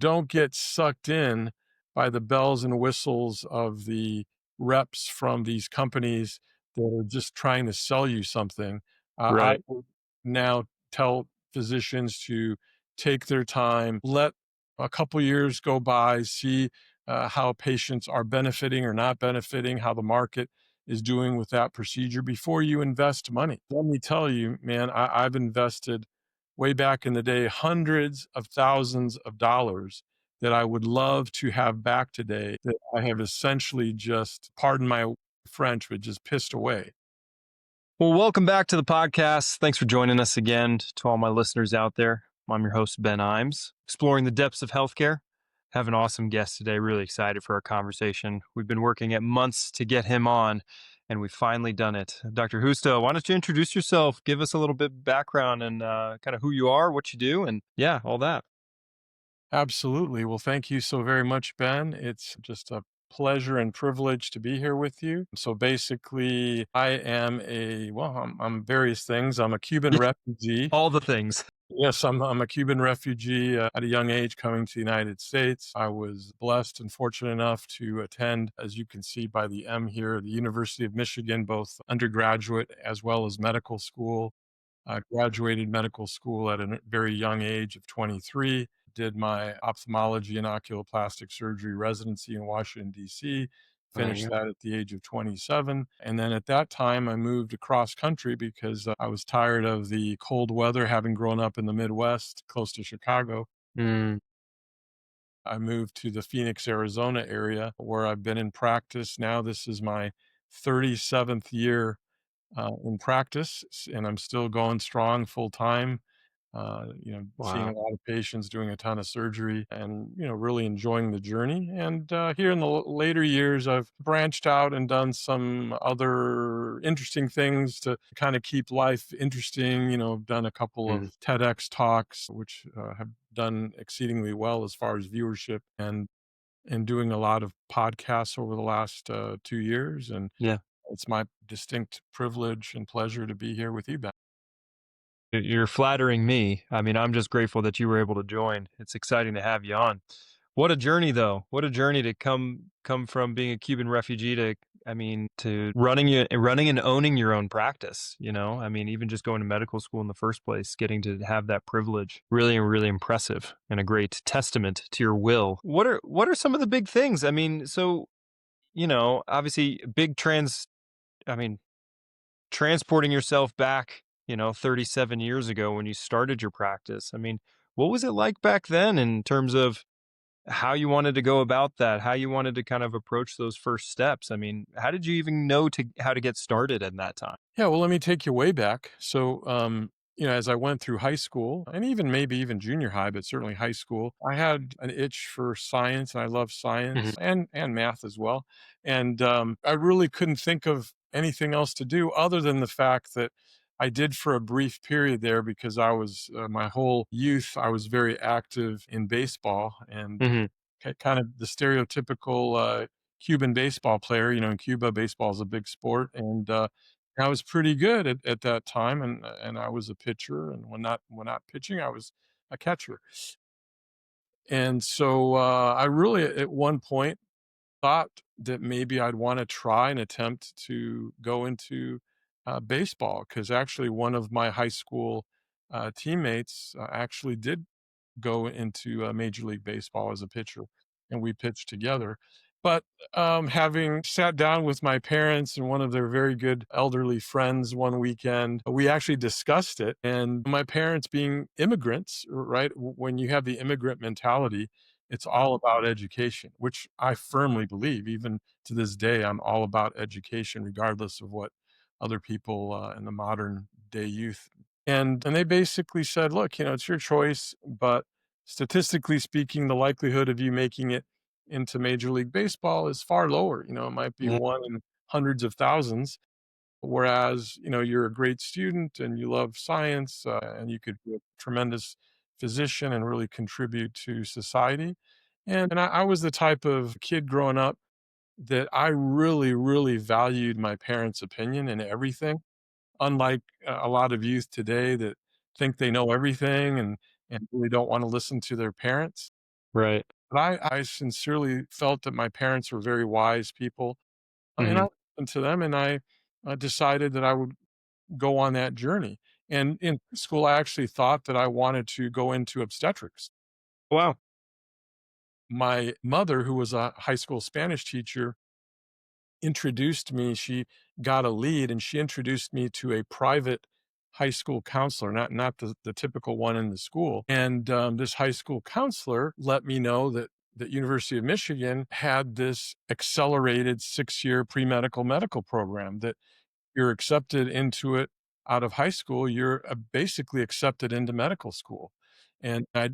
Don't get sucked in by the bells and whistles of the reps from these companies that are just trying to sell you something. I Right. would now tell physicians to take their time, let a couple years go by, see how patients are benefiting or not benefiting, how the market is doing with that procedure before you invest money. Let me tell you, man, I've invested way back in the day hundreds of thousands of dollars that I would love to have back today that I have essentially just, pardon my French, but just pissed away. Well, welcome back to the podcast. Thanks for joining us again to all my listeners out there. I'm your host, Ben Imes, exploring the depths of healthcare. Have an awesome guest today. Really excited for our conversation. We've been working at months to get him on, and we've finally done it. Dr. Justo, why don't you introduce yourself? Give us a little bit of background and kind of who you are, what you do, and yeah, all that. Absolutely. Well, thank you so very much, Ben. It's just a pleasure and privilege to be here with you. So basically, I am I'm various things. I'm a Cuban Yeah, refugee. all the things. Yes, I'm a Cuban refugee at a young age coming to the United States. I was blessed and fortunate enough to attend, as you can see by the M here, the University of Michigan, both undergraduate as well as medical school. I graduated medical school at a very young age of 23, did my ophthalmology and oculoplastic surgery residency in Washington, D.C., There finished you that at the age of 27. And then at that time, I moved across country because I was tired of the cold weather, having grown up in the Midwest, close to Chicago. go. I moved to the Phoenix, Arizona area where I've been in practice. Now, this is my 37th year in practice, and I'm still going strong full time. Seeing a Wow. lot of patients, doing a ton of surgery, and really enjoying the journey. And here in the later years, I've branched out and done some other interesting things to kind of keep life interesting. I've done a couple Mm. of TEDx talks, which have done exceedingly well as far as viewership, and doing a lot of podcasts over the last 2 years. And Yeah. it's my distinct privilege and pleasure to be here with you, Ben. You're flattering me. I mean, I'm just grateful that you were able to join. It's exciting to have you on. What a journey though. What a journey to come from being a Cuban refugee to to running and owning your own practice, you know? I mean, even just going to medical school in the first place, getting to have that privilege. Really really impressive and a great testament to your will. What are some of the big things? I mean, so, obviously big I mean, transporting yourself back, 37 years ago when you started your practice. I mean, what was it like back then in terms of how you wanted to go about that, how you wanted to kind of approach those first steps? I mean, how did you even know to how to get started in that time? Yeah, well, let me take you way back. So, as I went through high school and even maybe even junior high, but certainly high school, I had an itch for science, and I love Mhm. science and math as well. And I really couldn't think of anything else to do other than the fact that I did for a brief period there because I was my whole youth, I was very active in baseball and Mhm. kind of the stereotypical Cuban baseball player. In Cuba, baseball is a big sport, and I was pretty good at that time, and I was a pitcher, and when not pitching, I was a catcher. And so I really, at one point, thought that maybe I'd want to try and attempt to go into baseball because actually one of my high school teammates actually did go into Major League Baseball as a pitcher, and we pitched together. But having sat down with my parents and one of their very good elderly friends one weekend, we actually discussed it. And my parents, being immigrants, right? When you have the immigrant mentality, it's all about education, which I firmly believe. Even to this day, I'm all about education, regardless of what other people in the modern day youth. And they basically said, look, it's your choice, but statistically speaking, the likelihood of you making it into Major League Baseball is far lower. It might be Yeah. one in hundreds of thousands. Whereas, you're a great student and you love science and you could be a tremendous physician and really contribute to society. And I was the type of kid growing up that I really, really valued my parents' opinion in everything, unlike a lot of youth today that think they know everything and really don't want to listen to their parents. Right. But I sincerely felt that my parents were very wise people, and I Mhm. listened to them, and I decided that I would go on that journey. And in school, I actually thought that I wanted to go into obstetrics. Wow. My mother, who was a high school Spanish teacher, introduced me. She got a lead, and she introduced me to a private high school counselor, not the typical one in the school. And this high school counselor let me know that the University of Michigan had this accelerated 6-year pre-medical medical program that you're accepted into it out of high school, you're, basically accepted into medical school, and I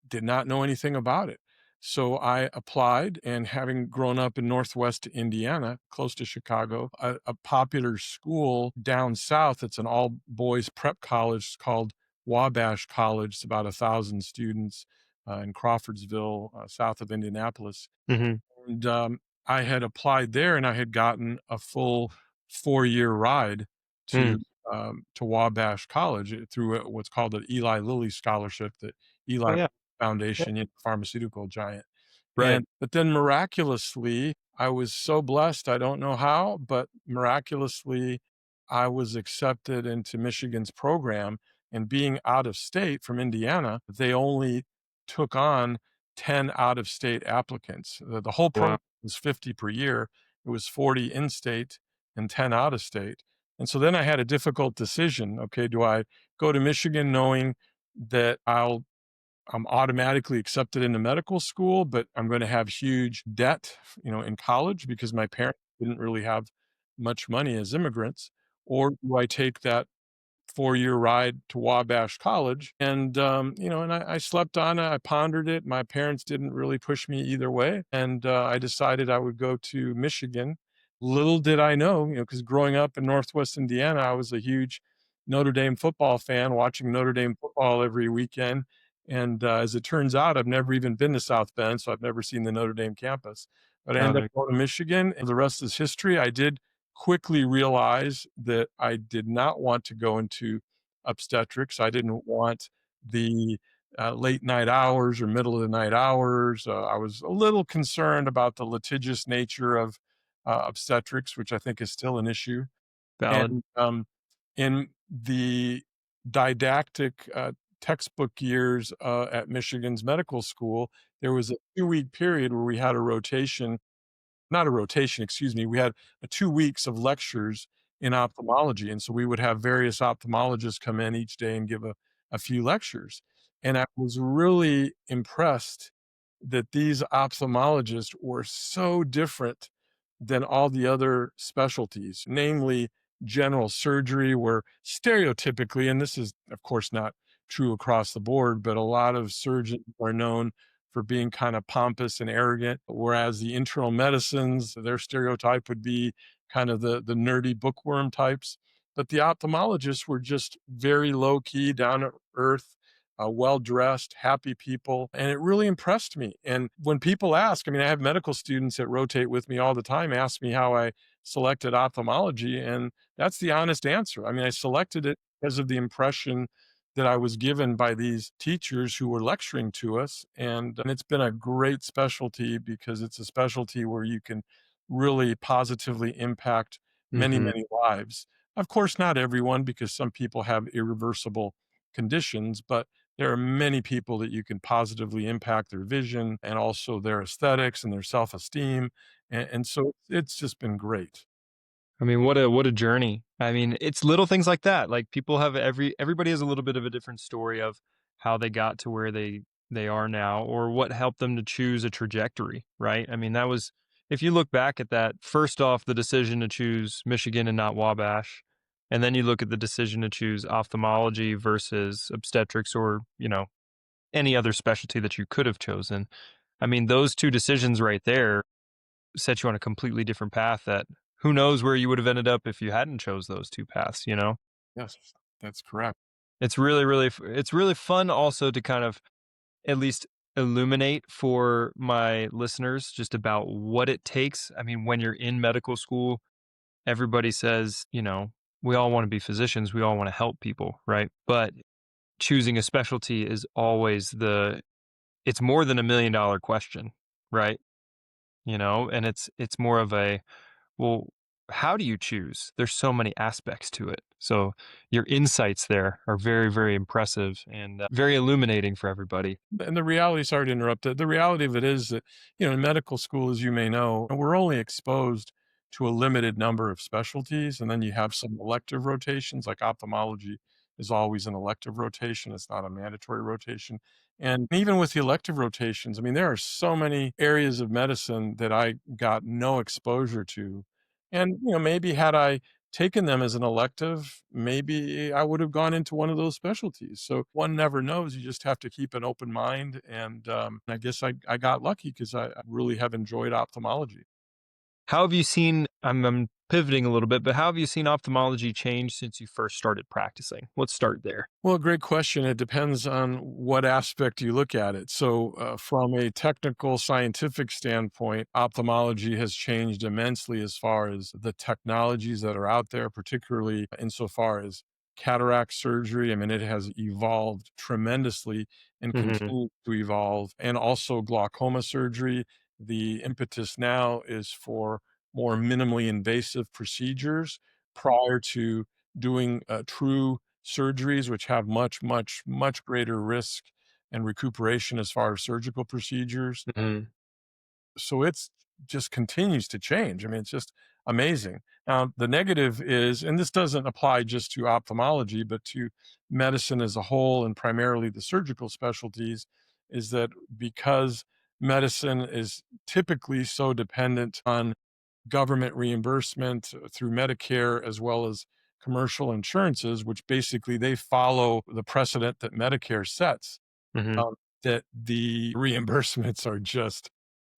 did not know anything about it. So I applied, and having grown up in Northwest Indiana, close to Chicago, a popular school down south, it's an all-boys prep college called Wabash College. It's about 1,000 students, in Crawfordsville, south of Indianapolis. Mhm. And, I had applied there, and I had gotten a full 4-year ride to, Mm. Wabash College, through, what's called an Eli Lilly scholarship that Eli Oh, yeah. Yeah. Foundation, pharmaceutical giant. Right. But then miraculously, I was so blessed, I don't know how, but miraculously, I was accepted into Michigan's program, and being out of state from Indiana, they only took on 10 out of state applicants. The whole Wow. program was 50 per year. It was 40 in state and 10 out of state. And so then I had a difficult decision. Okay, do I go to Michigan knowing that I'm automatically accepted into medical school, but I'm going to have huge debt, in college because my parents didn't really have much money as immigrants? Or do I take that 4-year ride to Wabash College? And, I slept on it. I pondered it. My parents didn't really push me either way. And I decided I would go to Michigan. Little did I know, because growing up in Northwest Indiana, I was a huge Notre Dame football fan, watching Notre Dame football every weekend. And as it turns out, I've never even been to South Bend, so I've never seen the Notre Dame campus. But I Oh, ended up there. going to Michigan, and the rest is history. I did quickly realize that I did not want to go into obstetrics. I didn't want the late night hours or middle of the night hours. I was a little concerned about the litigious nature of obstetrics, which I think is still an issue. Valid. And in the didactic textbook years at Michigan's medical school, there was a 2-week period where we had a rotation, not a rotation, excuse me, we had 2 weeks of lectures in ophthalmology, and so we would have various ophthalmologists come in each day and give a few lectures, and I was really impressed that these ophthalmologists were so different than all the other specialties, namely general surgery, where stereotypically, and this is, of course, not true across the board, but a lot of surgeons are known for being kind of pompous and arrogant, whereas the internal medicines, their stereotype would be kind of the nerdy bookworm types. But the ophthalmologists were just very low key, down to earth, well dressed, happy people. And it really impressed me. And when people ask, I mean, I have medical students that rotate with me all the time, ask me how I selected ophthalmology. And that's the honest answer. I mean, I selected it because of the impression that I was given by these teachers who were lecturing to us. And it's been a great specialty because it's a specialty where you can really positively impact many, Mhm. many lives. Of course, not everyone, because some people have irreversible conditions, but there are many people that you can positively impact their vision and also their aesthetics and their self esteem. And so it's just been great. I mean, what a journey. I mean, it's little things like that. Like people have everybody has a little bit of a different story of how they got to where they are now or what helped them to choose a trajectory, right? I mean, that was if you look back at that, first off, the decision to choose Michigan and not Wabash, and then you look at the decision to choose ophthalmology versus obstetrics or, any other specialty that you could have chosen. I mean, those two decisions right there set you on a completely different path that who knows where you would have ended up if you hadn't chose those two paths, you know? Yes, that's correct. It's it's really fun also to kind of at least illuminate for my listeners just about what it takes. I mean, when you're in medical school, everybody says, we all want to be physicians, we all want to help people, right? But choosing a specialty is always it's more than $1 million question, right? And it's more of a, well, how do you choose? There's so many aspects to it. So your insights there are very, very impressive and very illuminating for everybody. And the reality, sorry to interrupt, the reality of it is that, in medical school, as you may know, we're only exposed to a limited number of specialties. And then you have some elective rotations, like ophthalmology is always an elective rotation. It's not a mandatory rotation. And even with the elective rotations, I mean, there are so many areas of medicine that I got no exposure to. And, maybe had I taken them as an elective, maybe I would have gone into one of those specialties. So one never knows. You just have to keep an open mind. And I guess I got lucky because I really have enjoyed ophthalmology. How have you seen, I'm pivoting a little bit, but how have you seen ophthalmology change since you first started practicing? Let's start there. Well, great question. It depends on what aspect you look at it. So, from a technical scientific standpoint, ophthalmology has changed immensely as far as the technologies that are out there, particularly insofar as cataract surgery. I mean, it has evolved tremendously and Mhm, continues to evolve. And also glaucoma surgery. The impetus now is for more minimally invasive procedures prior to doing true surgeries, which have much, much, much greater risk and recuperation as far as surgical procedures. mhm, So it's just continues to change. I mean, it's just amazing. Now, the negative is, and this doesn't apply just to ophthalmology, but to medicine as a whole and primarily the surgical specialties, is that because medicine is typically so dependent on government reimbursement through Medicare as well as commercial insurances, which basically they follow the precedent that Medicare sets, mhm. um, that the reimbursements are just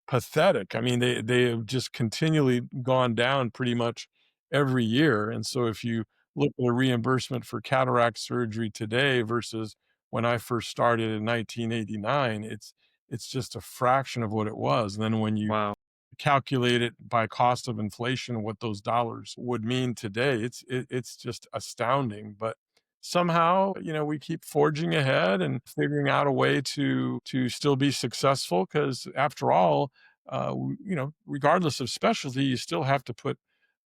pathetic. I mean, they have just continually gone down pretty much every year, and so if you look at a reimbursement for cataract surgery today versus when I first started in 1989, it's just a fraction of what it was, and then when you Wow. calculate it by cost of inflation, what those dollars would mean today, it's just astounding, but somehow, we keep forging ahead and figuring out a way to still be successful. Because after all, regardless of specialty, you still have to put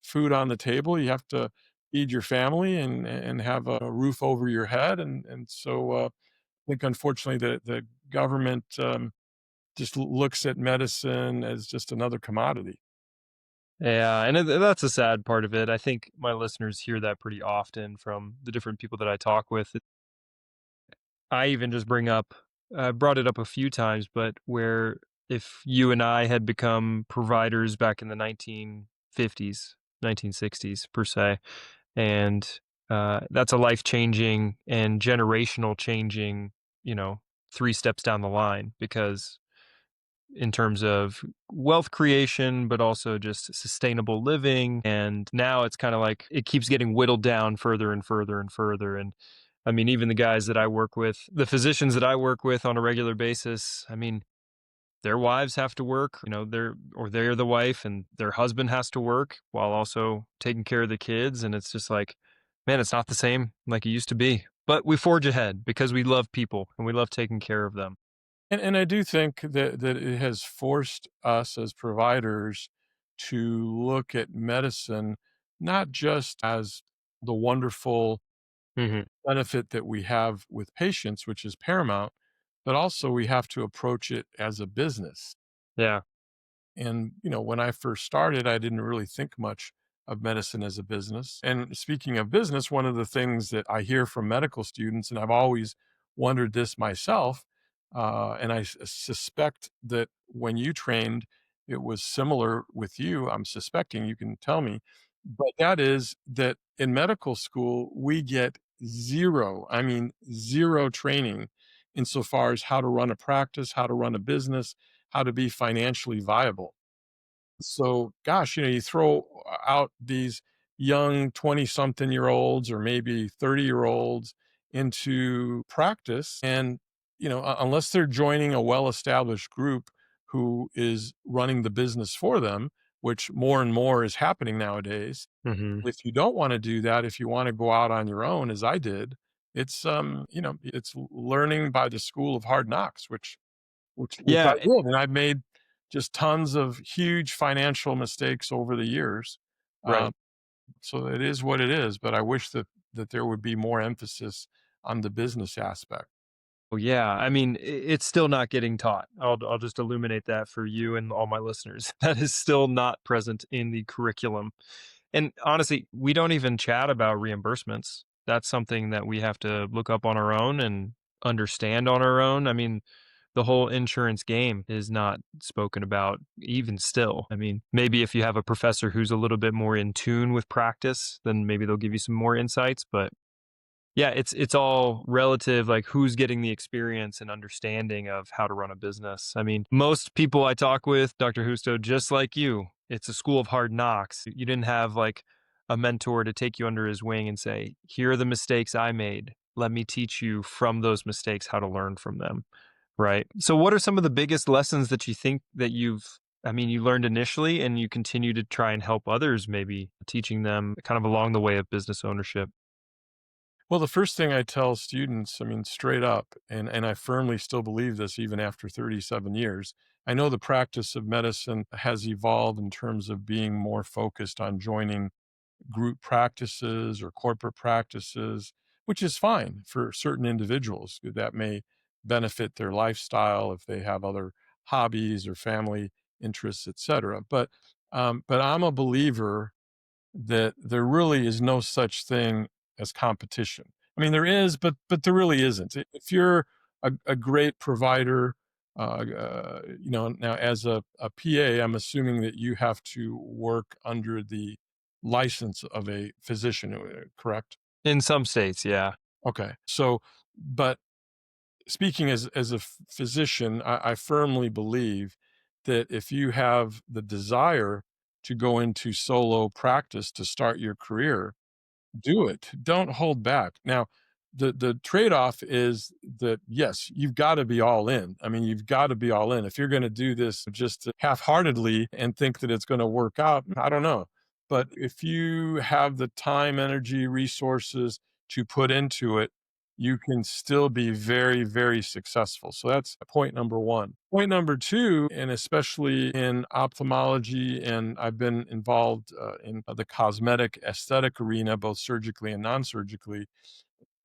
food on the table, you have to feed your family and have a roof over your head, and so, I think unfortunately the government, just looks at medicine as just another commodity. Yeah, and that's a sad part of it. I think my listeners hear that pretty often from the different people that I talk with. I even just brought it up a few times, but where if you and I had become providers back in the 1950s, 1960s per se, and that's a life changing and generational changing, you know, 3 steps down the line because in terms of wealth creation, but also just sustainable living. And now it's kind of like it keeps getting whittled down further and further and further. And I mean, even the guys that I work with, the physicians that I work with on a regular basis, I mean, their wives have to work, they're the wife and their husband has to work while also taking care of the kids. And it's just like, man, it's not the same like it used to be. But we forge ahead because we love people and we love taking care of them. And I do think that it has forced us as providers to look at medicine not just as the wonderful Hmm. benefit that we have with patients, which is paramount, but also we have to approach it as a business. Yeah. And, when I first started, I didn't really think much of medicine as a business. And speaking of business, one of the things that I hear from medical students, and I've always wondered this myself, and I suspect that when you trained, it was similar with you. I'm suspecting, you can tell me, but that is that in medical school, we get zero, I mean, zero training insofar as how to run a practice, how to run a business, how to be financially viable. So, gosh, you throw out these young 20 something year olds or maybe 30-year-olds into practice, and, unless they're joining a well established group who is running the business for them, which more and more is happening nowadays. Hmm. If you don't want to do that, if you want to go out on your own, as I did, it's learning by the school of hard knocks, which which I Yeah, did, and I've made just tons of huge financial mistakes over the years. Um, right. so it is what it is, but I wish that there would be more emphasis on the business aspect. Well, yeah. I mean, it's still not getting taught. I'll just illuminate that for you and all my listeners. That is still not present in the curriculum. And honestly, we don't even chat about reimbursements. That's something that we have to look up on our own and understand on our own. I mean, the whole insurance game is not spoken about even still. I mean, maybe if you have a professor who's a little bit more in tune with practice, then maybe they'll give you some more insights, but yeah, it's all relative, like who's getting the experience and understanding of how to run a business. I mean, most people I talk with, Dr. Justo, just like you, it's a school of hard knocks. You didn't have like a mentor to take you under his wing and say, here are the mistakes I made. Let me teach you from those mistakes how to learn from them. Right. So what are some of the biggest lessons that you think that you learned initially and you continue to try and help others, maybe teaching them kind of along the way of business ownership? Well, the first thing I tell students, I mean, straight up, and I firmly still believe this even after 37 years. I know the practice of medicine has evolved in terms of being more focused on joining group practices or corporate practices, which is fine for certain individuals that may benefit their lifestyle if they have other hobbies or family interests, etc. But I'm a believer that there really is no such thing as competition. I mean, there is, but there really isn't. If you're a great provider, now as a PA, I'm assuming that you have to work under the license of a physician, correct? In some states, yeah. Okay. So, but speaking as a physician, I firmly believe that if you have the desire to go into solo practice to start your career, do it. Don't hold back. Now, the trade-off is that, yes, you've gotta be all in. I mean, you've gotta be all in. If you're gonna do this just half-heartedly and think that it's gonna work out, I don't know. But if you have the time, energy, resources to put into it, you can still be very, very successful. So that's point number 1. Point number 2, and especially in ophthalmology, and I've been involved, in the cosmetic aesthetic arena, both surgically and non-surgically,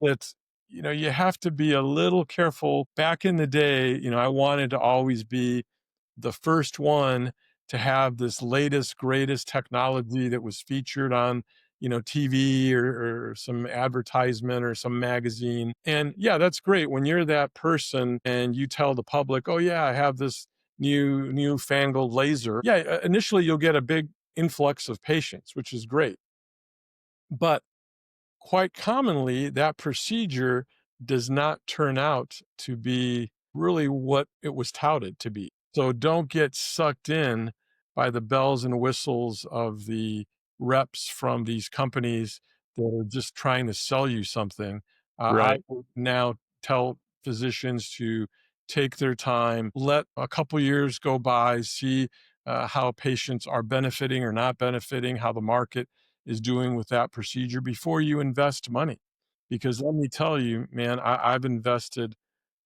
it's you have to be a little careful. Back in the day, I wanted to always be the first one to have this latest, greatest technology that was featured on, TV or some advertisement or some magazine. And yeah, that's great when you're that person and you tell the public, "Oh yeah, I have this newfangled laser." Yeah, initially you'll get a big influx of patients, which is great. But quite commonly, that procedure does not turn out to be really what it was touted to be. So don't get sucked in by the bells and whistles of the reps from these companies that are just trying to sell you something. I Right. would now tell physicians to take their time, let a couple years go by, see how patients are benefiting or not benefiting, how the market is doing with that procedure before you invest money. Because let me tell you, man, I've invested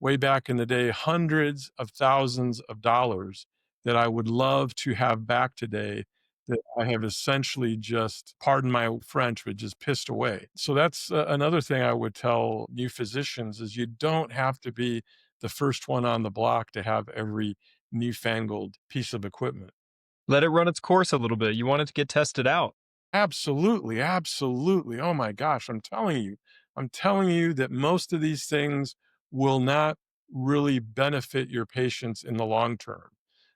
way back in the day hundreds of thousands of dollars that I would love to have back today that I have essentially just, pardon my French, but just pissed away. So that's another thing I would tell new physicians is you don't have to be the first one on the block to have every newfangled piece of equipment. Let it run its course a little bit. You want it to get tested out. Absolutely, absolutely. Oh my gosh, I'm telling you that most of these things will not really benefit your patients in the long term.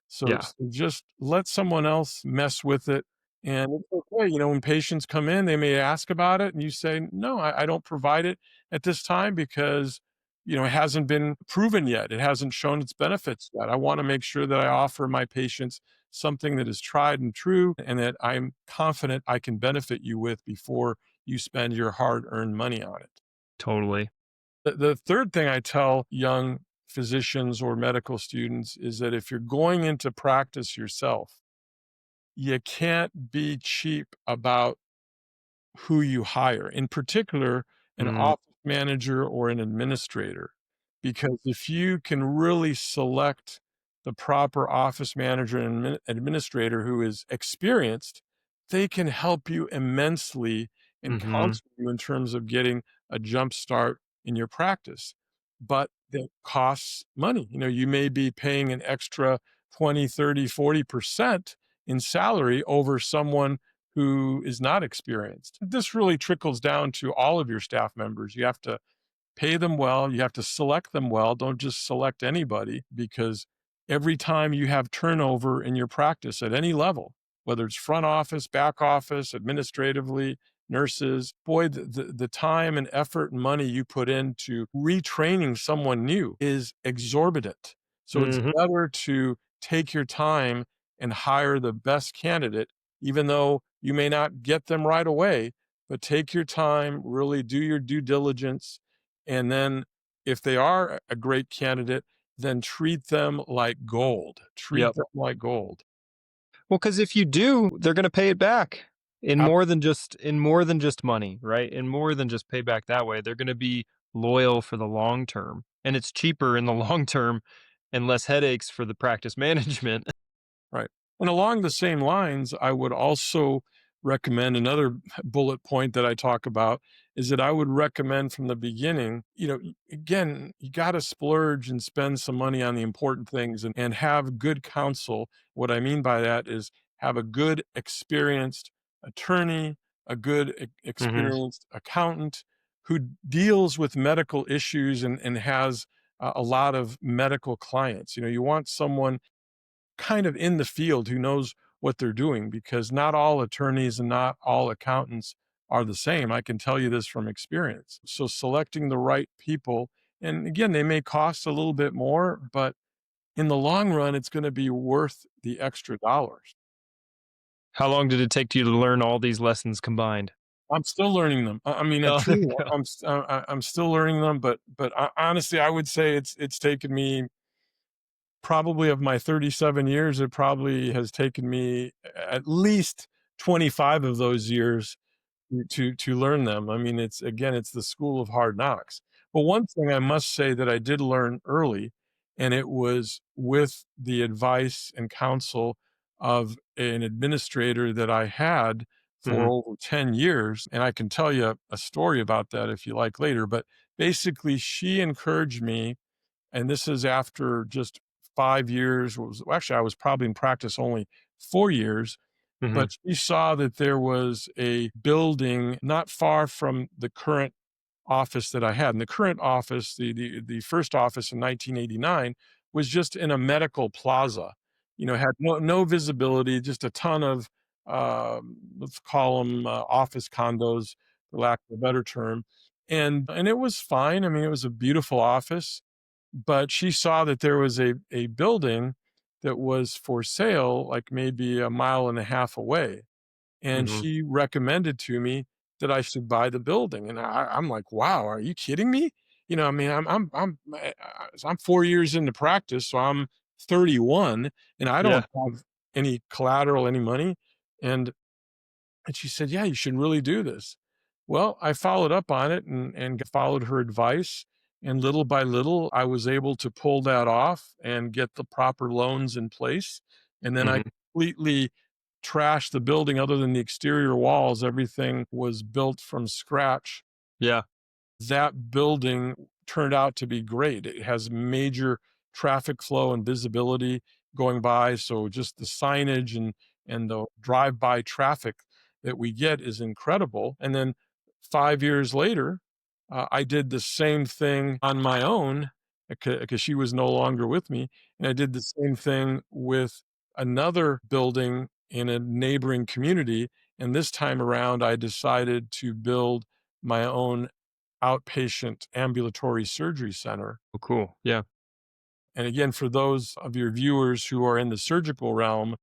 So, Yeah, just let someone else mess with it. And it's okay. When patients come in, they may ask about it, and you say, no, I don't provide it at this time because, it hasn't been proven yet. It hasn't shown its benefits yet. I want to make sure that I offer my patients something that is tried and true and that I'm confident I can benefit you with before you spend your hard earned money on it. totally. The third thing I tell young physicians or medical students is that if you're going into practice yourself, you can't be cheap about who you hire, in particular, an Mm, office manager or an administrator. Because if you can really select the proper office manager and administrator who is experienced, they can help you immensely and Mhm. counsel you in terms of getting a jump start in your practice. But that costs money. You may be paying an extra 20, 30, 40% in salary over someone who is not experienced. This really trickles down to all of your staff members. You have to pay them well. You have to select them well. Don't just select anybody, because every time you have turnover in your practice at any level, whether it's front office, back office, administratively, nurses, boy, the time and effort and money you put into retraining someone new is exorbitant. So it's Mhm. better to take your time and hire the best candidate, even though you may not get them right away, but take your time, really do your due diligence, and then if they are a great candidate, then treat them like gold. Treat Yep. them like gold. Well, because if you do, they're gonna pay it back Ab in more than just money, right? In more than just payback that way. They're gonna be loyal for the long term, and it's cheaper in the long term and less headaches for the practice management. Right. And along the same lines, I would also recommend another bullet point that I talk about is that I would recommend from the beginning, again, you got to splurge and spend some money on the important things, and have good counsel. What I mean by that is have a good, experienced attorney, a good, Mhm. experienced accountant who deals with medical issues and has a lot of medical clients. You want someone kind of in the field who knows what they're doing, because not all attorneys and not all accountants are the same. I can tell you this from experience. So selecting the right people, and again, they may cost a little bit more, but in the long run, it's going to be worth the extra dollars. How long did it take you to learn all these lessons combined? I'm still learning them. I mean, Oh, there truly, you go. I'm still learning them, but honestly, I would say it's taken me, probably of my 37 years, it probably has taken me at least 25 of those years to learn them. I mean, it's the school of hard knocks. But one thing I must say that I did learn early, and it was with the advice and counsel of an administrator that I had for Mhm. over 10 years. And I can tell you a story about that if you like later. But basically, she encouraged me, and this is after just 5 years. Actually, I was probably in practice only 4 years, Mhm. but she saw that there was a building not far from the current office that I had. And the current office, the first office in 1989, was just in a medical plaza. Had no visibility, just a ton of let's call them office condos, for lack of a better term. And it was fine. I mean, it was a beautiful office, but she saw that there was a building that was for sale, like maybe a mile and a half away, and Mhm. she recommended to me that I should buy the building, and I'm like, "Wow, are you kidding me?" I mean, I'm 4 years into practice, so I'm 31, and I Yeah. don't have any collateral, any money, and she said, "Yeah, you should really do this." Well, I followed up on it and followed her advice. And little by little, I was able to pull that off and get the proper loans in place. And then I Mhm. completely trashed the building other than the exterior walls. Everything was built from scratch. Yeah. That building turned out to be great. It has major traffic flow and visibility going by. So just the signage and the drive-by traffic that we get is incredible. And then 5 years later, I did the same thing on my own because she was no longer with me. And I did the same thing with another building in a neighboring community. And this time around, I decided to build my own outpatient ambulatory surgery center. Oh, cool. Yeah. And again, for those of your viewers who are in the surgical realm,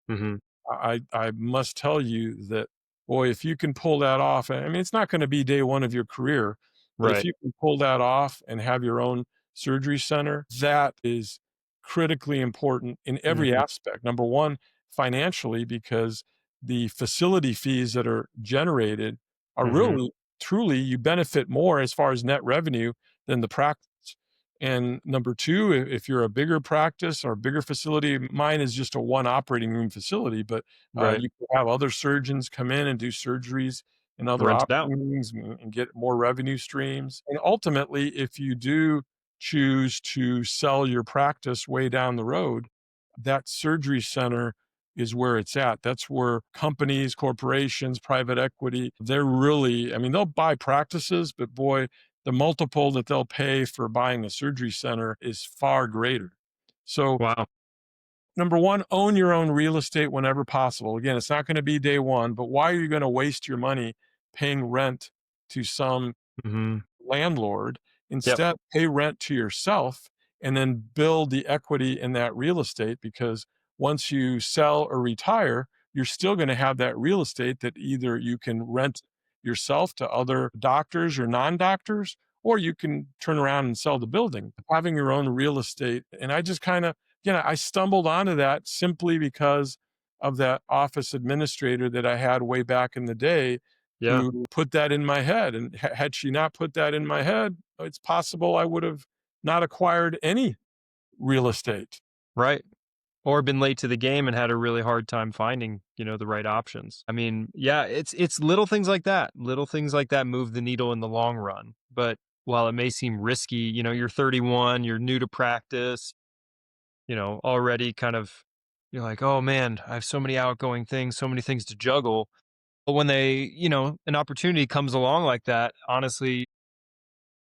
Mhm. I must tell you that, boy, if you can pull that off, I mean, it's not going to be day one of your career, but if Right. you can pull that off and have your own surgery center, that is critically important in every Mhm. aspect. Number one, financially, because the facility fees that are generated are Mhm. really, truly, you benefit more as far as net revenue than the practice. And number two, if you're a bigger practice or a bigger facility, mine is just a one operating room facility, but Right. you can have other surgeons come in and do surgeries in other Rent it out. operating rooms and get more revenue streams. And ultimately, if you do choose to sell your practice way down the road, that surgery center is where it's at. That's where companies, corporations, private equity, they're really, I mean, they'll buy practices, but boy, the multiple that they'll pay for buying a surgery center is far greater. So, Wow. number one, own your own real estate whenever possible. Again, it's not going to be day one, but why are you going to waste your money paying rent to some Mhm. landlord? Yep. Instead, pay rent to yourself and then build the equity in that real estate, because once you sell or retire, you're still going to have that real estate that either you can rent yourself to other doctors or non-doctors, or you can turn around and sell the building. Having your own real estate. And I just kind of, I stumbled onto that simply because of that office administrator that I had way back in the day, Yeah. who put that in my head. And had she not put that in my head, it's possible I would have not acquired any real estate. Right. Or been late to the game and had a really hard time finding, the right options. I mean, yeah, it's little things like that. Little things like that move the needle in the long run. But while it may seem risky, you're 31, you're new to practice, already kind of you're like, "Oh man, I have so many outgoing things, so many things to juggle." But when an opportunity comes along like that, honestly,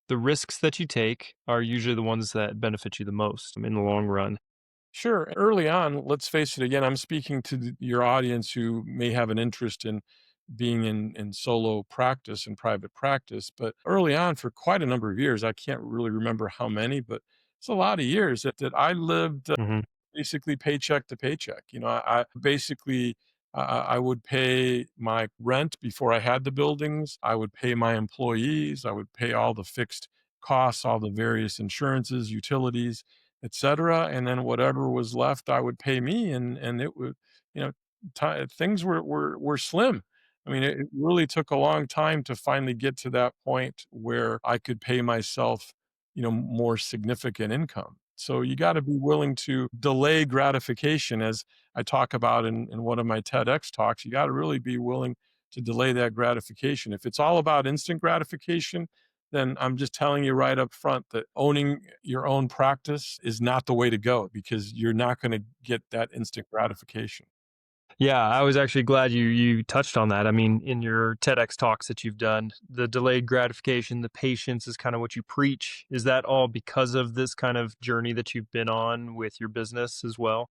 the risks that you take are usually the ones that benefit you the most in the long run. Sure. Early on, let's face it, again, I'm speaking to your audience who may have an interest in being in solo practice and private practice. But early on, for quite a number of years, I can't really remember how many, but it's a lot of years that I lived Mhm. basically paycheck to paycheck. I basically I would pay my rent before I had the buildings. I would pay my employees. I would pay all the fixed costs, all the various insurances, utilities, etc. And then whatever was left, I would pay me, and it would, you know, things were slim. I mean, it really took a long time to finally get to that point where I could pay myself, more significant income. So you got to be willing to delay gratification, as I talk about in one of my TEDx talks. You got to really be willing to delay that gratification. If it's all about instant gratification, then I'm just telling you right up front that owning your own practice is not the way to go, because you're not going to get that instant gratification. Yeah, I was actually glad you touched on that. I mean, in your TEDx talks that you've done, the delayed gratification, the patience is kind of what you preach. Is that all because of this kind of journey that you've been on with your business as well?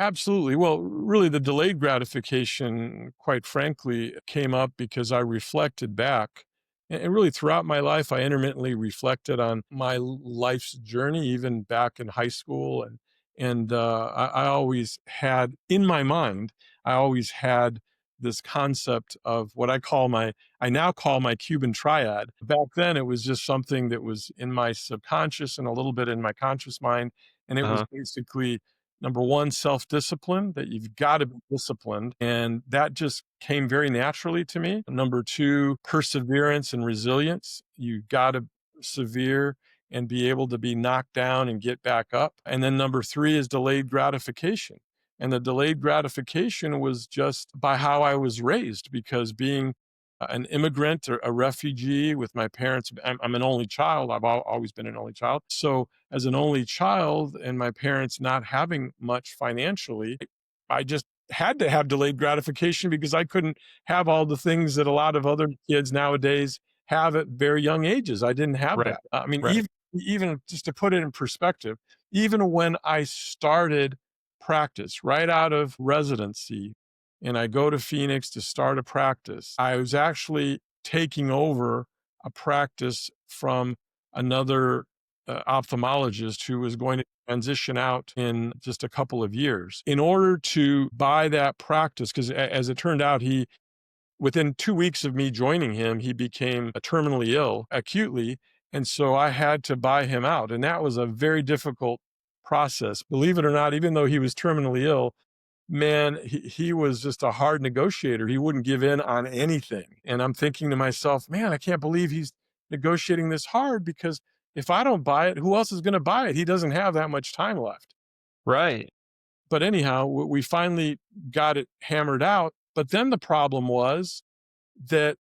Absolutely. Well, really, the delayed gratification, quite frankly, came up because I reflected back. And really, throughout my life, I intermittently reflected on my life's journey, even back in high school. And I always had in my mind, I always had this concept of what I now call my Cuban triad. Back then, it was just something that was in my subconscious and a little bit in my conscious mind. And it was Uh-huh. basically, number one, self-discipline, that you've got to be disciplined. And that just came very naturally to me. Number two, perseverance and resilience. You got to persevere and be able to be knocked down and get back up. And then number three is delayed gratification. And the delayed gratification was just by how I was raised, because being an immigrant or a refugee with my parents, I'm an only child. I've always been an only child. So as an only child and my parents not having much financially, I just had to have delayed gratification, because I couldn't have all the things that a lot of other kids nowadays have at very young ages. I didn't have Right. that. I mean, Right. even just to put it in perspective, even when I started practice right out of residency and I go to Phoenix to start a practice, I was actually taking over a practice from another ophthalmologist who was going to transition out in just a couple of years. In order to buy that practice, because as it turned out, within 2 weeks of me joining him, he became terminally ill acutely. And so I had to buy him out. And that was a very difficult process. Believe it or not, even though he was terminally ill, man, he was just a hard negotiator. He wouldn't give in on anything. And I'm thinking to myself, man, I can't believe he's negotiating this hard, because If I don't buy it, who else is going to buy it? He doesn't have that much time left. Right. But anyhow, we finally got it hammered out. But then the problem was that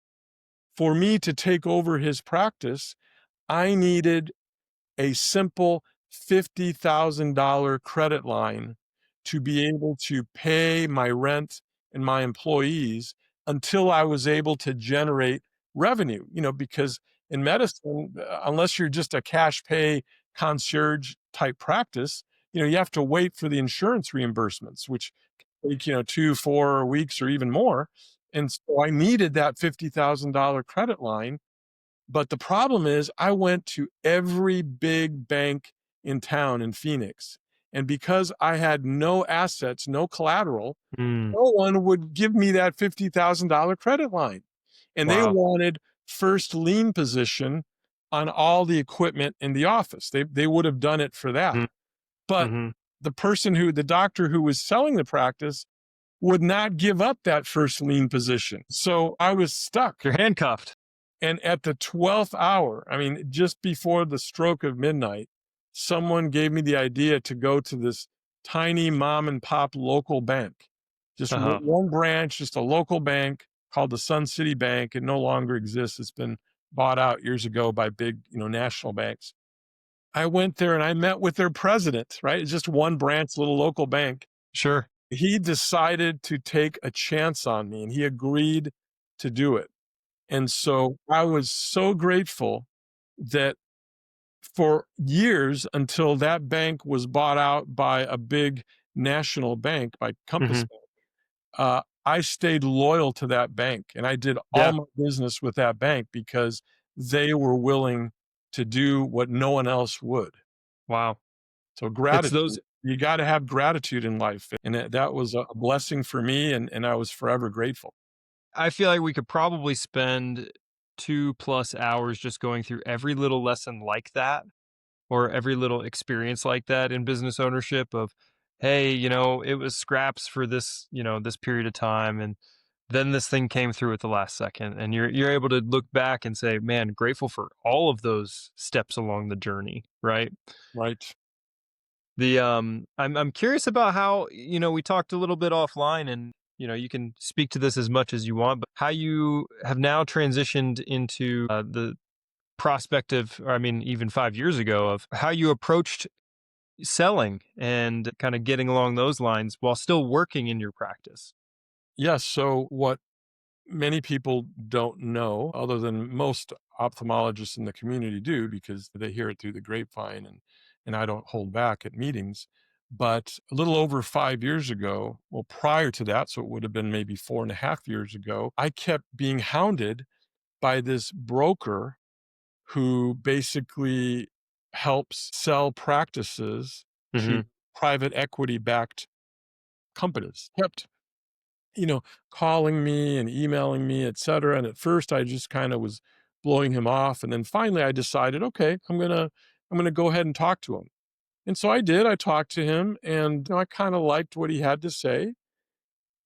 for me to take over his practice, I needed a simple $50,000 credit line to be able to pay my rent and my employees until I was able to generate revenue, because in medicine, unless you're just a cash pay concierge type practice, you have to wait for the insurance reimbursements, which take, 2, 4 weeks or even more. And so I needed that $50,000 credit line, but the problem is I went to every big bank in town in Phoenix. And because I had no assets, no collateral, Mm, no one would give me that $50,000 credit line. And they wow. wanted first lien position on all the equipment in the office. They would have done it for that. Mm, But mhm. the doctor who was selling the practice would not give up that first lien position. So I was stuck. You're handcuffed. And at the 12th hour, I mean, just before the stroke of midnight, someone gave me the idea to go to this tiny mom and pop local bank. Just Uh-huh. one branch, just a local bank called the Sun City Bank. It no longer exists. It's been bought out years ago by big, national banks. I went there and I met with their president, right? It's just one branch, little local bank. Sure. He decided to take a chance on me and he agreed to do it. And so I was so grateful that for years until that bank was bought out by a big national bank, by Compass Mhm. Bank, I stayed loyal to that bank and I did all Yeah. my business with that bank because they were willing to do what no one else would. Wow. So It's those gratitude, you got to have gratitude in life. And that was a blessing for me. And I was forever grateful. I feel like we could probably spend 2 plus hours just going through every little lesson like that, or every little experience like that in business ownership of, hey, it was scraps for this, this period of time, and then this thing came through at the last second, and you're able to look back and say, man, grateful for all of those steps along the journey, right? Right. I'm curious about how, we talked a little bit offline, and you can speak to this as much as you want, but how you have now transitioned into the prospective, or I mean, even 5 years ago, of how you approached selling and kind of getting along those lines while still working in your practice. Yes. So what many people don't know, other than most ophthalmologists in the community do, because they hear it through the grapevine, and I don't hold back at meetings. But a little over 5 years ago, well, prior to that, so it would have been maybe 4.5 years ago, I kept being hounded by this broker who basically helps sell practices to Hmm. private equity backed companies. Kept you know, calling me and emailing me, et cetera. And at first I just kind of was blowing him off. And then finally I decided, okay, I'm gonna go ahead and talk to him. And so I did. I talked to him and I kind of liked what he had to say.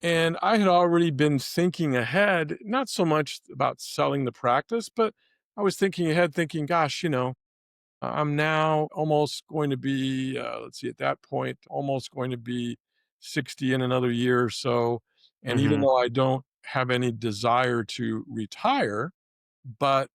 And I had already been thinking ahead, not so much about selling the practice, but I was thinking ahead, thinking, gosh, I'm now almost going to be, let's see, at that point, almost going to be 60 in another year or so. And even Hmm. though I don't have any desire to retire, but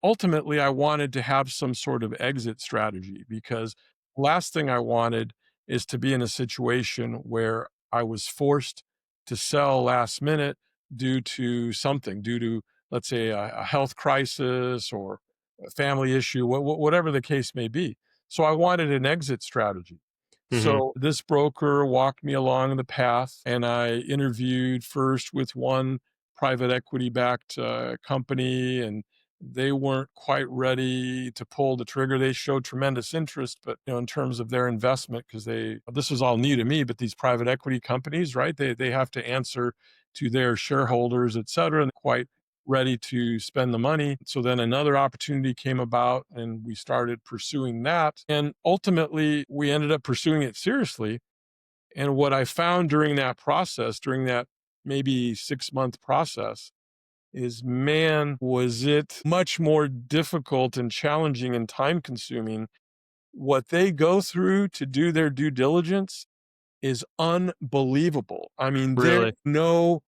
ultimately I wanted to have some sort of exit strategy because last thing I wanted is to be in a situation where I was forced to sell last minute due to something, due to, let's say, a health crisis or a family issue, whatever the case may be. So I wanted an exit strategy. Hmm. So this broker walked me along the path, and I interviewed first with one private equity backed company, and they weren't quite ready to pull the trigger. They showed tremendous interest, but in terms of their investment, because this was all new to me, but these private equity companies, right? They have to answer to their shareholders, et cetera, and quite ready to spend the money. So then another opportunity came about and we started pursuing that. And ultimately we ended up pursuing it seriously. And what I found during that process, during that maybe 6-month process, is, man, was it much more difficult and challenging and time consuming. What they go through to do their due diligence is unbelievable. I mean, there's Really? no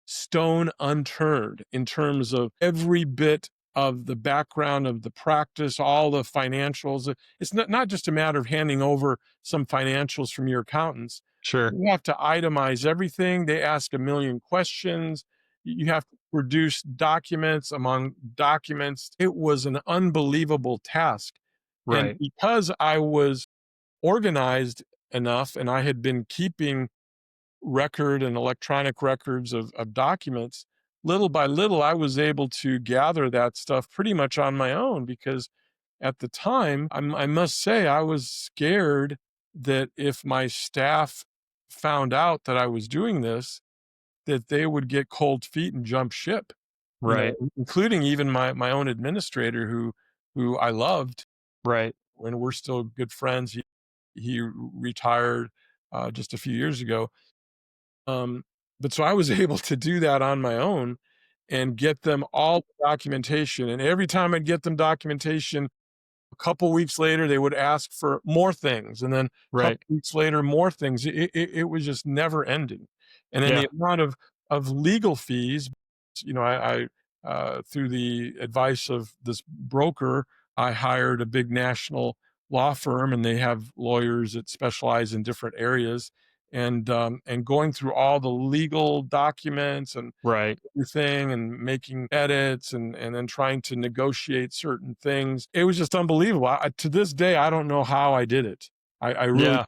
stone unturned in terms of every bit of the background of the practice, all the financials. It's not just a matter of handing over some financials from your accountants. Sure. You have to itemize everything. They ask a million questions. You have to produce documents among documents. It was an unbelievable task. And Right. because I was organized enough and I had been keeping record and electronic records of documents, little by little, I was able to gather that stuff pretty much on my own because at the time, I must say, I was scared that if my staff found out that I was doing this, that they would get cold feet and jump ship, Right. including even my own administrator who I loved, Right. and we're still good friends. He retired just a few years ago. Um, but so I was able to do that on my own and get them all the documentation. And every time I'd get them documentation, a couple weeks later, they would ask for more things, and then a couple Right. weeks later, more things. It was just never ending. And then Yeah. the amount of legal fees, through the advice of this broker, I hired a big national law firm, and they have lawyers that specialize in different areas. And going through all the legal documents and Right. everything and making edits and then trying to negotiate certain things. It was just unbelievable. To this day, I don't know how I did it. I really, Yeah.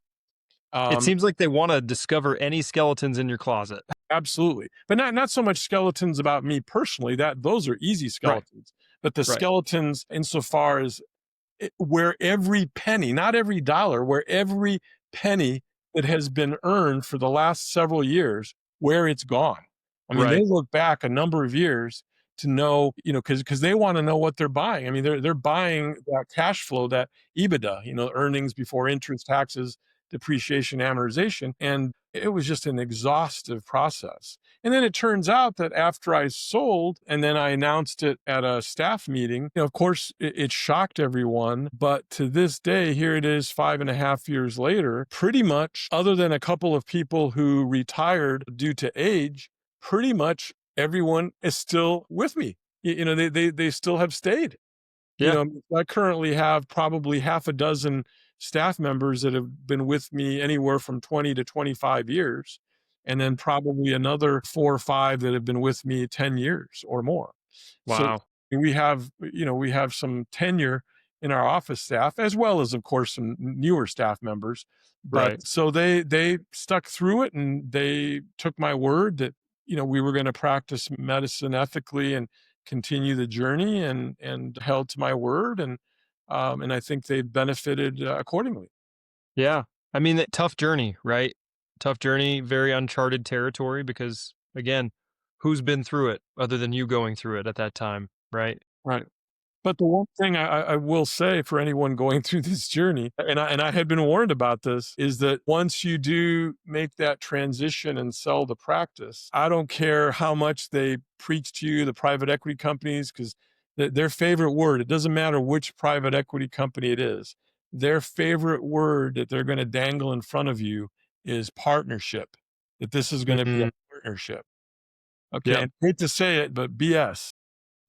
It um, seems like they wanna discover any skeletons in your closet. absolutely, but not so much skeletons about me personally. That those are easy Right. skeletons, but the Right. skeletons insofar as where every penny, not every dollar, where every penny that has been earned for the last several years, where it's gone. I mean, they Right. look back a number of years to know, because they want to know what they're buying. I mean, they're buying that cash flow, that EBITDA, earnings before interest, taxes, depreciation, amortization, and it was just an exhaustive process. And then it turns out that after I sold and then I announced it at a staff meeting, of course, it shocked everyone. But to this day, here it is 5.5 years later, pretty much, other than a couple of people who retired due to age, pretty much everyone is still with me. They still have stayed. Yeah. I currently have probably half a dozen staff members that have been with me anywhere from 20 to 25 years, and then probably another 4 or 5 that have been with me 10 years or more. So Wow. we have some tenure in our office staff as well as, of course, some newer staff members. But Right. so they stuck through it and they took my word that we were going to practice medicine ethically and continue the journey and held to my word and I think they benefited accordingly. Yeah. I mean, that tough journey, right? Tough journey, very uncharted territory because, again, who's been through it other than you going through it at that time, right? Right. But the one thing I will say for anyone going through this journey, and I had been warned about this, is that once you do make that transition and sell the practice, I don't care how much they preach to you, the private equity companies, because their favorite word, it doesn't matter which private equity company it is, their favorite word that they're going to dangle in front of you is partnership, that this is going to be a Mhm. partnership. Okay. Yep. And I hate to say it, but BS.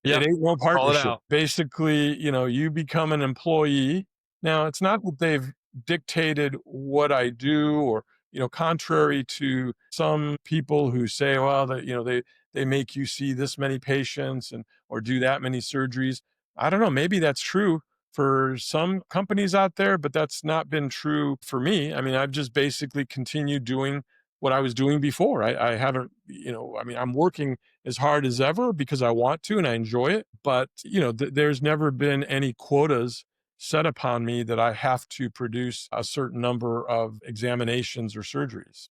It Yep. ain't no Call it partnership. out. Basically, you become an employee. Now, it's not that they've dictated what I do or, contrary to some people who say, well, that, they make you see this many patients and or do that many surgeries. I don't know, maybe that's true for some companies out there, but that's not been true for me. I mean, I've just basically continued doing what I was doing before. I haven't, I mean, I'm working as hard as ever because I want to and I enjoy it. But, there's never been any quotas set upon me that I have to produce a certain number of examinations or surgeries.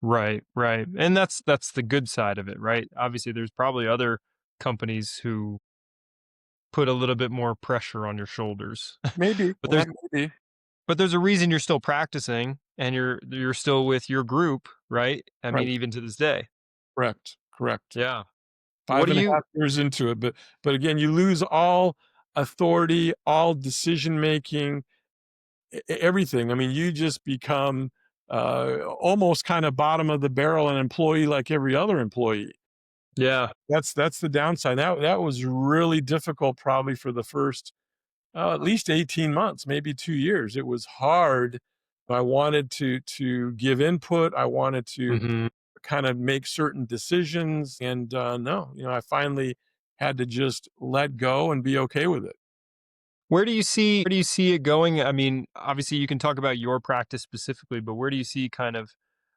Right, right. And that's the good side of it, right? Obviously, there's probably other companies who put a little bit more pressure on your shoulders. Maybe, But there's maybe. but there's a reason you're still practicing and you're still with your group, right? I mean, Right. even to this day. Correct. Correct. Yeah. What five do and a you half years into it, but again, you lose all authority, all decision making, everything. I mean, you just become almost kind of bottom of the barrel, an employee like every other employee. Yeah. That's the downside. That was really difficult, probably for the first at least 18 months, maybe 2 years. It was hard. I wanted to give input. I wanted to Mhm. kind of make certain decisions, and no, I finally had to just let go and be okay with it. Where do you see it going? I mean, obviously you can talk about your practice specifically, but where do you see kind of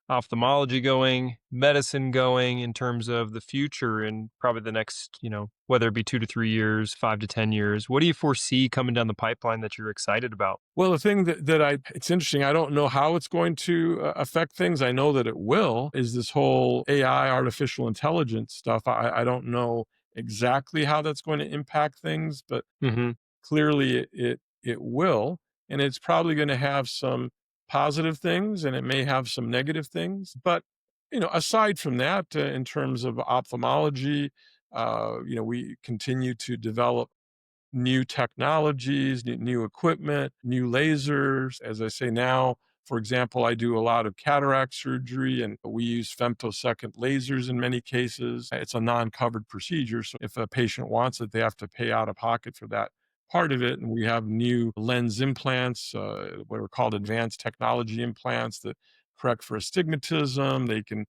ophthalmology going, medicine going in terms of the future and probably the next, whether it be 2 to 3 years, 5 to 10 years? What do you foresee coming down the pipeline that you're excited about? Well, the thing that it's interesting, I don't know how it's going to affect things. I know that it will, is this whole AI, artificial intelligence stuff. I don't know exactly how that's going to impact things, but Mhm. clearly it will. And it's probably going to have some positive things and it may have some negative things. But, aside from that, in terms of ophthalmology, we continue to develop new technologies, new equipment, new lasers. As I say now, for example, I do a lot of cataract surgery and we use femtosecond lasers in many cases. It's a non covered procedure. So if a patient wants it, they have to pay out of pocket for that part of it. And we have new lens implants, what are called advanced technology implants that correct for astigmatism. They can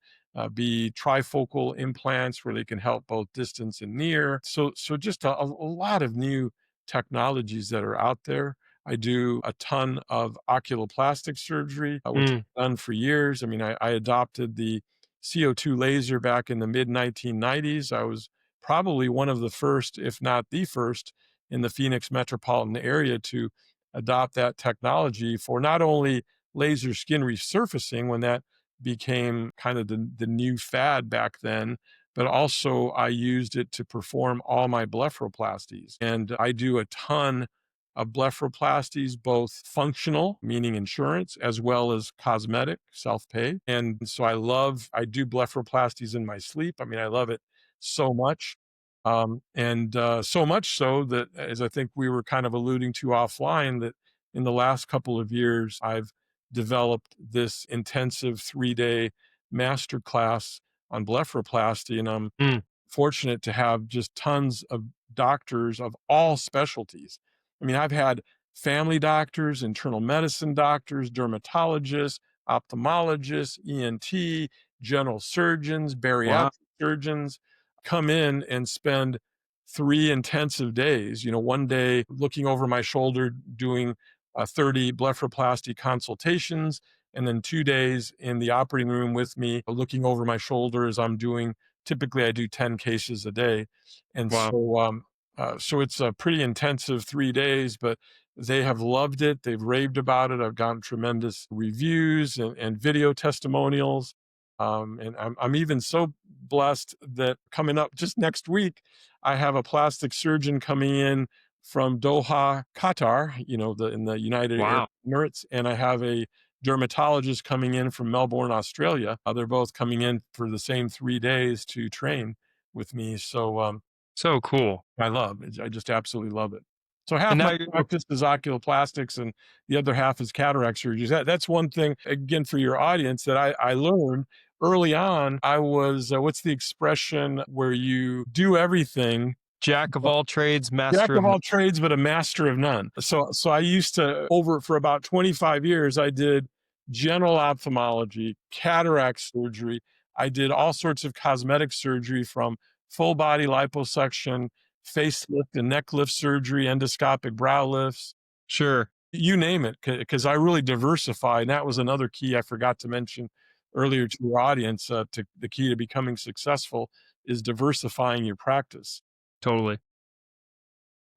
be trifocal implants where they can help both distance and near. So just a lot of new technologies that are out there. I do a ton of oculoplastic surgery, which Mm. I've done for years. I mean, I adopted the CO2 laser back in the mid 1990s. I was probably one of the first, if not the first, in the Phoenix metropolitan area to adopt that technology for not only laser skin resurfacing when that became kind of the new fad back then, but also I used it to perform all my blepharoplasties. And I do a ton of blepharoplasties, both functional, meaning insurance, as well as cosmetic, self pay. And so I do blepharoplasties in my sleep. I mean, I love it so much. And so much so that, as I think we were kind of alluding to offline, that in the last couple of years, I've developed this intensive 3-day master class on blepharoplasty, and I'm Mm. fortunate to have just tons of doctors of all specialties. I mean, I've had family doctors, internal medicine doctors, dermatologists, ophthalmologists, ENT, general surgeons, bariatric Wow. surgeons come in and spend 3 intensive days. One day looking over my shoulder doing 30 blepharoplasty consultations, and then 2 days in the operating room with me looking over my shoulder as I'm doing. Typically, I do 10 cases a day. And Wow. so it's a pretty intensive 3 days, but they have loved it. They've raved about it. I've gotten tremendous reviews and video testimonials. And I'm even so blessed that coming up just next week, I have a plastic surgeon coming in from Doha, Qatar, in the United Arab Wow. Emirates, and I have a dermatologist coming in from Melbourne, Australia. They're both coming in for the same 3 days to train with me. So So cool. I just absolutely love it. So And half now my you're practice is oculoplastics, and the other half is cataract surgeries. That's one thing, again, for your audience that I learned early on. I was, what's the expression where you do everything, jack of all trades, jack master of of none. all trades, but a master of none. So I used to, over for about 25 years, I did general ophthalmology, cataract surgery. I did all sorts of cosmetic surgery from full body liposuction, facelift and neck lift surgery, endoscopic brow lifts, Sure. you name it, because I really diversify. And that was another key I forgot to mention earlier to your audience. To the key to becoming successful is diversifying your practice. Totally.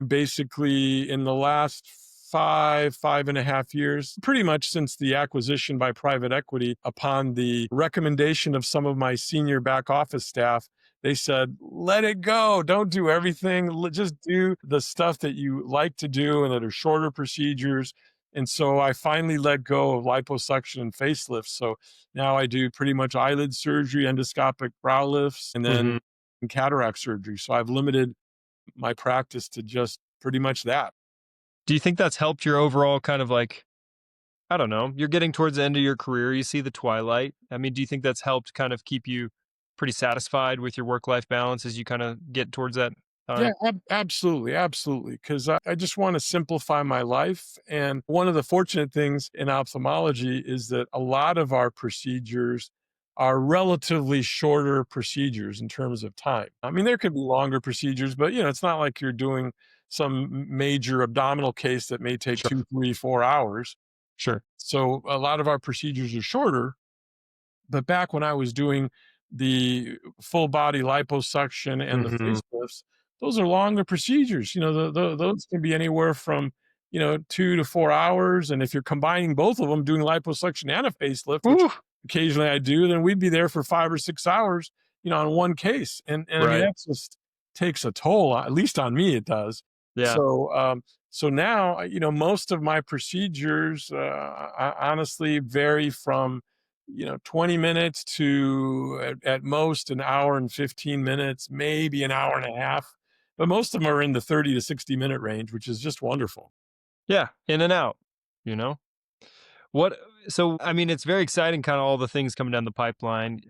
Basically in the last 5.5 years, pretty much since the acquisition by private equity, upon the recommendation of some of my senior back office staff, they said, let it go. Don't do everything. Just do the stuff that you like to do and that are shorter procedures. And so I finally let go of liposuction and facelifts. So now I do pretty much eyelid surgery, endoscopic brow lifts, and then Mhm. in cataract surgery. So I've limited my practice to just pretty much that. Do you think that's helped your overall kind of like, I don't know, you're getting towards the end of your career, you see the twilight. I mean, do you think that's helped kind of keep you pretty satisfied with your work-life balance as you kind of get towards that Yeah, time? absolutely, absolutely. Because I just want to simplify my life. And one of the fortunate things in ophthalmology is that a lot of our procedures are relatively shorter procedures in terms of time. I mean, there could be longer procedures, but it's not like you're doing some major abdominal case that may take Sure. 2, 3, 4 hours. Sure. So a lot of our procedures are shorter, but back when I was doing the full body liposuction and the Mhm. facelifts, those are longer procedures. Those can be anywhere from 2 to 4 hours. And if you're combining both of them, doing liposuction and a facelift, which Woo! occasionally I do, then we'd be there for 5 or 6 hours, on one case. And I mean, Right. that just takes a toll, at least on me, it does. Yeah. So now, most of my procedures, honestly vary from 20 minutes to at most an hour and 15 minutes, maybe an hour and a half. But most of them are in the 30 to 60-minute range, which is just wonderful. Yeah, in and out, you know? What so, I mean, it's very exciting kinda all the things coming down the pipeline,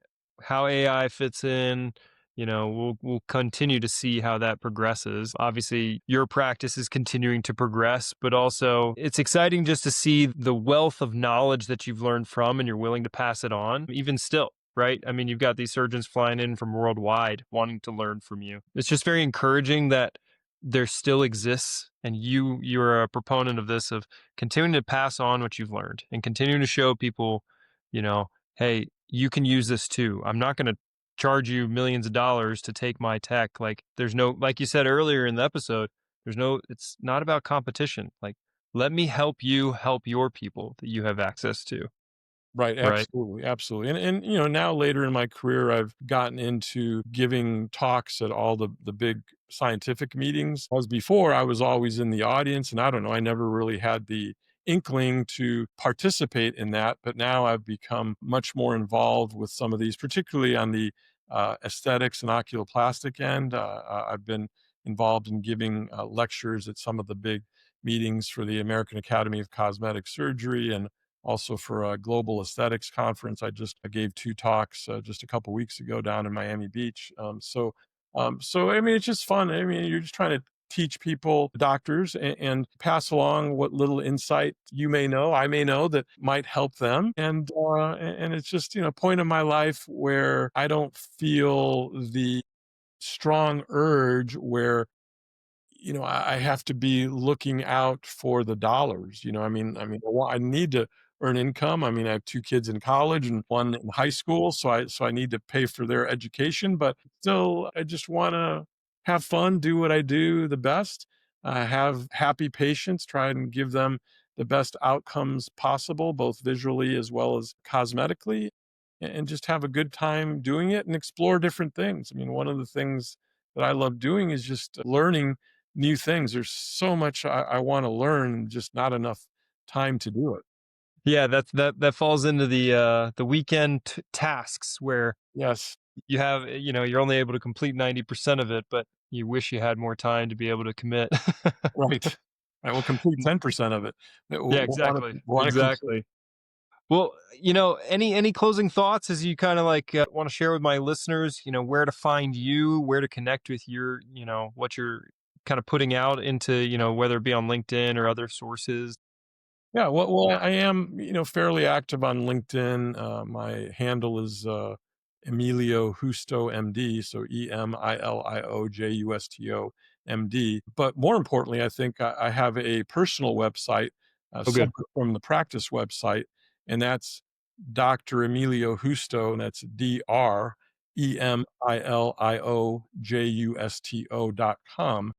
how AI fits in, we'll continue to see how that progresses. Obviously, your practice is continuing to progress, but also it's exciting just to see the wealth of knowledge that you've learned from and you're willing to pass it on even still, right? I mean, you've got these surgeons flying in from worldwide wanting to learn from you. It's just very encouraging that there still exists and you're a proponent of this, of continuing to pass on what you've learned and continuing to show people, hey, you can use this too. I'm not going to charge you millions of dollars to take my tech. Like, there's no, like you said earlier in the episode, it's not about competition. Like, let me help you help your people that you have access to. Right, Right. absolutely, absolutely. And now later in my career, I've gotten into giving talks at all the big scientific meetings. As before, I was always in the audience, and I don't know, I never really had the inkling to participate in that. But now I've become much more involved with some of these, particularly on the aesthetics and oculoplastic end. I've been involved in giving lectures at some of the big meetings for the American Academy of Cosmetic Surgery and also for a global aesthetics conference. I gave 2 talks just a couple weeks ago down in Miami Beach. So I mean, it's just fun. I mean, you're just trying to teach people, doctors, and pass along what little insight you may know, I may know that might help them. And it's just a point in my life where I don't feel the strong urge where I have to be looking out for the dollars. I need to earn income. I mean, I have 2 kids in college and 1 in high school, so I need to pay for their education, but still, I just wanna have fun, do what I do the best, have happy patients, try and give them the best outcomes possible, both visually as well as cosmetically, and just have a good time doing it and explore different things. I mean, one of the things that I love doing is just learning new things. There's so much I wanna learn, just not enough time to do it. Yeah, that falls into the weekend tasks where Yes, you have, you're only able to complete 90% of it, but you wish you had more time to be able to commit. right. I will complete 10% of it. Yeah, Wanna exactly. wanna complete. Exactly. Well, any closing thoughts as you kind of like want to share with my listeners, where to find you, where to connect with your, what you're kind of putting out into, whether it be on LinkedIn or other sources. Yeah, well, I am, fairly active on LinkedIn. My handle is, Emilio Justo MD, so Emilio MD. But more importantly, I think I have a personal website, Oh, good. separate from the practice website, and that's Dr. Emilio Justo, and that's DrEmilioJusto.com.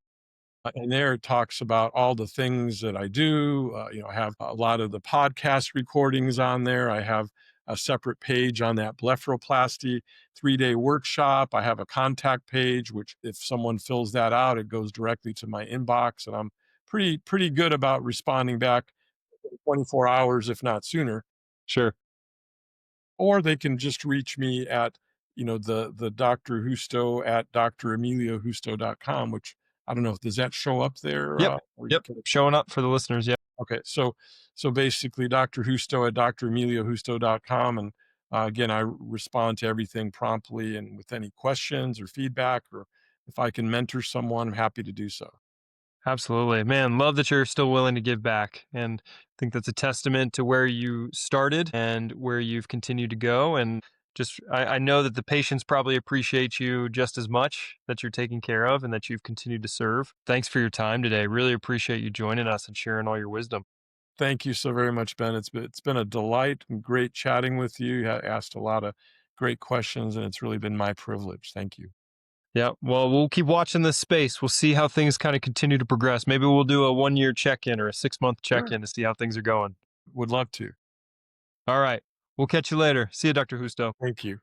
And there it talks about all the things that I do. I have a lot of the podcast recordings on there. I have a separate page on that blepharoplasty 3-day workshop. I have a contact page, which if someone fills that out, it goes directly to my inbox. And I'm pretty good about responding back in 24 hours, if not sooner. Sure. Or they can just reach me at the Dr. Justo at dremiliojusto.com, which I don't know, does that show up there? Yep. Or Yep. can Showing up for the listeners. Yeah. okay, so basically Dr. Justo at dremiliojusto.com, and again, I respond to everything promptly, and with any questions or feedback, or if I can mentor someone, I'm happy to do so. Absolutely. Man, love that you're still willing to give back. And I think that's a testament to where you started and where you've continued to go. And just, I know that the patients probably appreciate you just as much that you're taking care of and that you've continued to serve. Thanks for your time today. Really appreciate you joining us and sharing all your wisdom. Thank you so very much, Ben. It's been a delight and great chatting with you. You asked a lot of great questions, and it's really been my privilege. Thank you. Yeah. Well, we'll keep watching this space. We'll see how things kind of continue to progress. Maybe we'll do a 1 year check in or a 6 month check Sure. in to see how things are going. Would love to. All right. We'll catch you later. See you, Dr. Husto. Thank you.